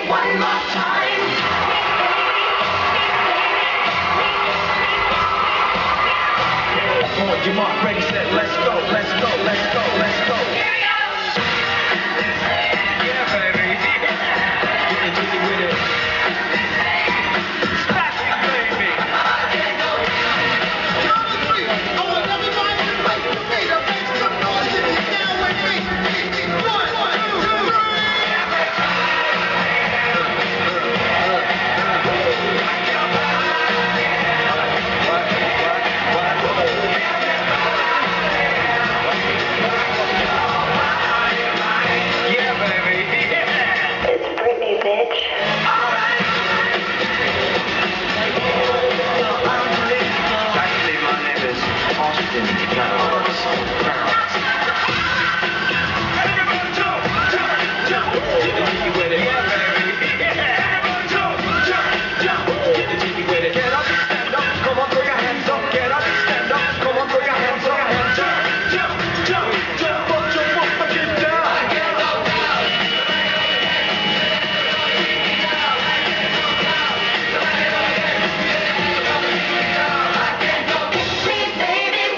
one more time. On your mark, ready, set, let's go, let's go, let's go, let's go. Yeah, baby. Getting jiggy with it. Smash it, baby. I want everybody to make the beat up, make some noise if you're down with me. 1, 2, 3.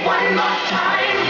One more time.